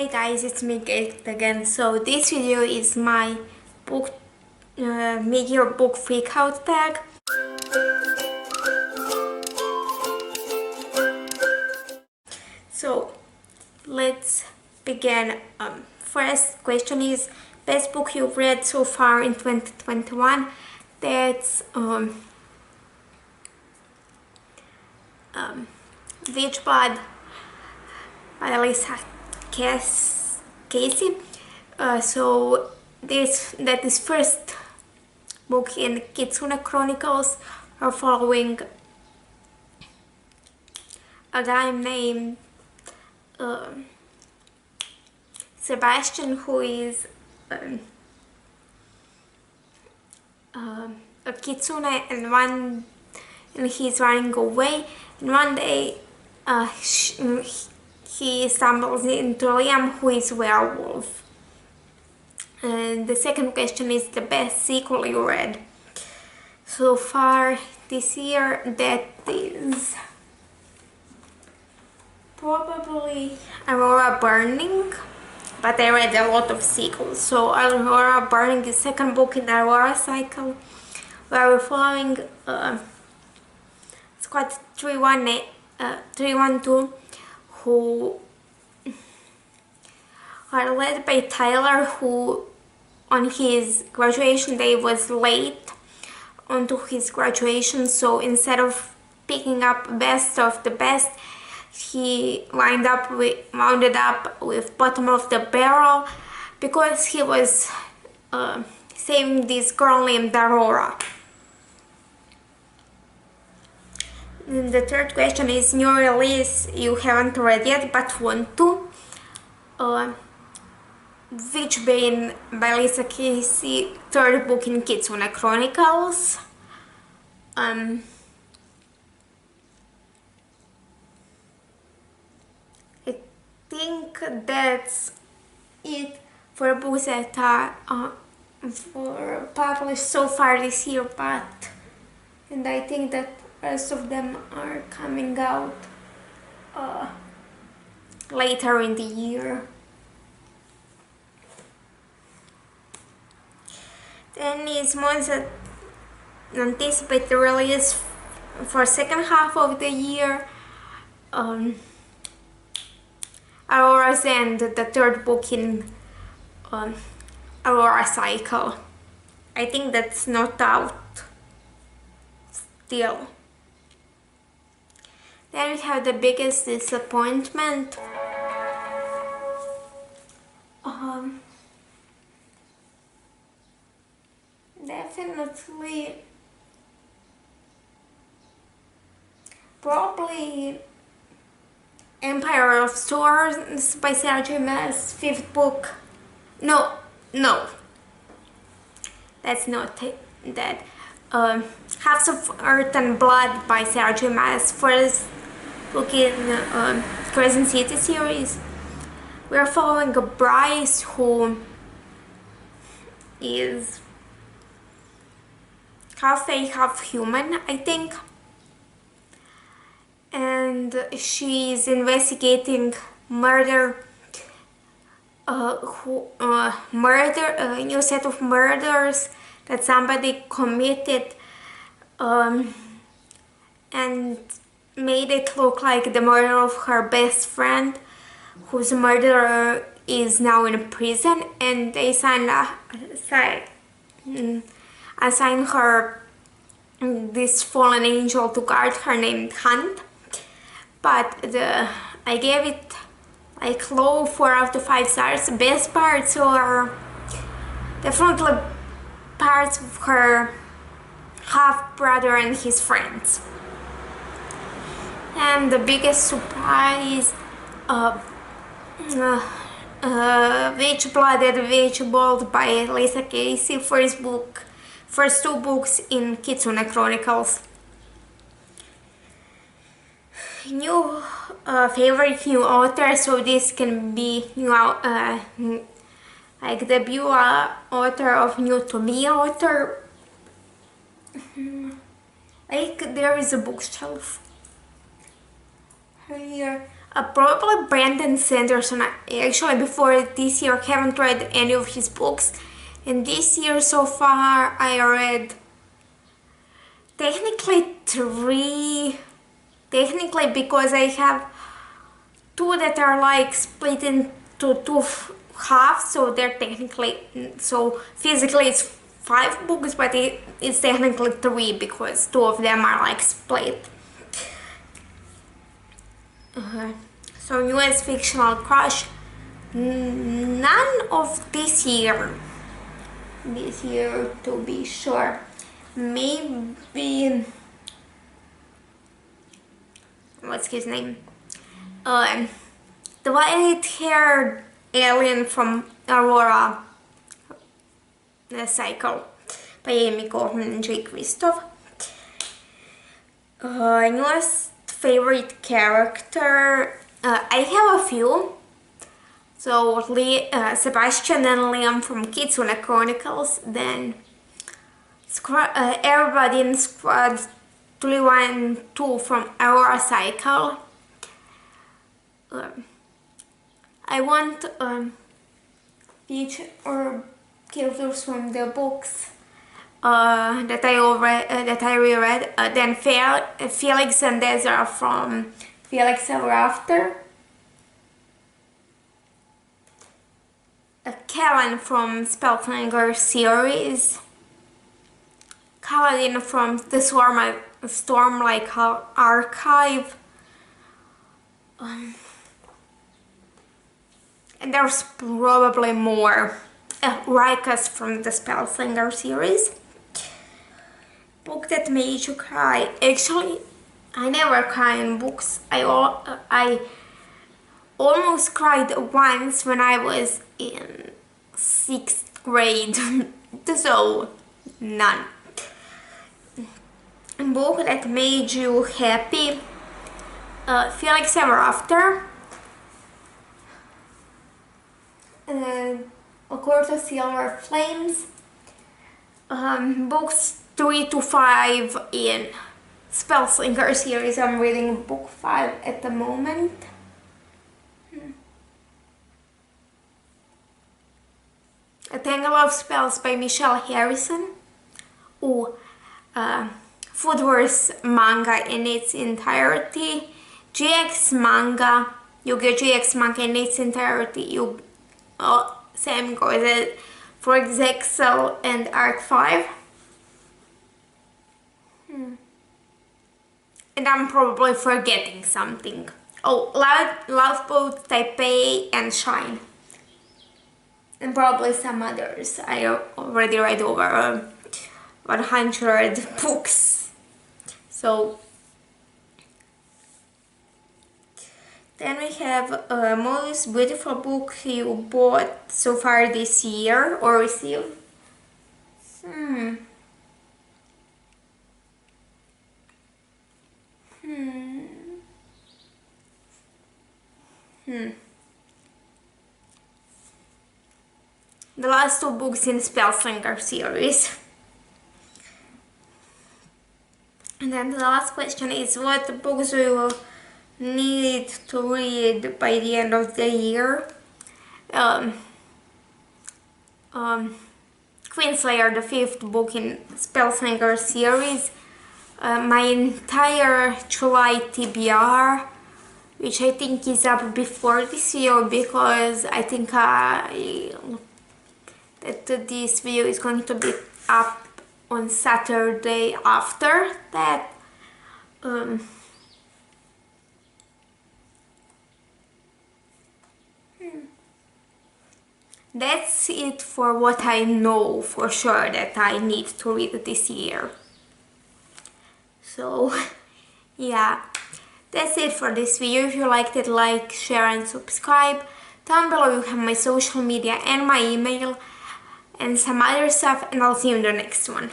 Hey guys, it's me Kate again. So this video is my book, mid-year book Freakout tag. So let's begin. First question is best book you've read so far in 2021. That's Witch Blood by Lisa Casey. So that is first book in Kitsune Chronicles. Are following a guy named Sebastian, who is a kitsune, and he's running away, and one day he stumbles into Liam, who is a werewolf. And the second question is the best sequel you read so far this year. That is probably Aurora Burning, but I read a lot of sequels. So Aurora Burning is second book in the Aurora cycle, where we're following Squad 312, who are led by Tyler, who on his graduation day was late onto his graduation. So instead of picking up best of the best, he wounded up with bottom of the barrel because he was saving this girl named Aurora. And the third question is new release you haven't read yet but want to. Witchbane by Lisa Casey, third book in Kitsune Chronicles. I think that's it for books that are for published so far this year, and I think that rest of them are coming out later in the year. Then is most anticipated release for second half of the year. Aurora's End, the third book in Aurora cycle. I think that's not out still. Then we have the biggest disappointment. Definitely, probably Empire of Swords by Sarah J. Maas, fifth book. No, that's not that. House of Earth and Blood by Sarah J. Maas, first book in Crescent City series. We're following a Bryce who is half fae, half human, I think, and she's investigating murder, a new set of murders that somebody committed, and made it look like the murder of her best friend, whose murderer is now in prison, and they assign her this fallen angel to guard her named Hunt. But I gave it like low 4 out of 5 stars. Best parts are definitely parts of her half brother and his friends. And the biggest surprise, Witch Blood and Witch Bolt by Lisa Casey, first two books in Kitsune Chronicles. New favorite new author, so this can be new like debut author of new to me author. Like there is a bookshelf here. Probably Brandon Sanderson. Actually, before this year, I haven't read any of his books. And this year so far, I read technically 3. Technically, because I have 2 that are like split into 2 halves, so they're technically, so physically it's 5 books, but it's technically 3 because 2 of them are like split. So US fictional crush, none of this year to be sure. Maybe, what's his name? The white-haired alien from Aurora, The Cycle by Amy Goldman and Jay Kristoff. Newest favorite character, I have a few. So Sebastian and Liam from Kitsune Chronicles, then everybody in Squad 3, 1, and 2 from Aurora Cycle. I want each or characters from the books that I reread. Then Felix and Ezra from Felix Ever After. Kellen from Spellfinger series. Kaladin from the Stormlight Archive. And there's probably more. Rikas from the Spellfinger series. Book that made you cry. Actually, I never cry in books. I almost cried once when I was in 6th grade. So, none. Book that made you happy. Felix Ever After. A Court of Silver Flames. Books 3 to 5 in Spellslinger series. I'm reading book 5 at the moment. A Tangle of Spells by Michelle Harrison. Food Wars manga in its entirety. GX manga. You get GX manga in its entirety. Same goes for Exexcel and Arc 5. And I'm probably forgetting something. Love Boat, Taipei, and Shine. And probably some others. I already read over 100 books. So then we have most beautiful book you bought so far this year or received. The last 2 books in Spellslinger series. And then the last question is, what books do you need to read by the end of the year? Queenslayer, the 5th book in Spellslinger series. My entire July TBR, which I think is up before this video because I think that this video is going to be up on Saturday after that. That's it for what I know for sure that I need to read this year. So yeah, that's it for this video. If you liked it, like, share and subscribe. Down below you have my social media and my email and some other stuff, and I'll see you in the next one.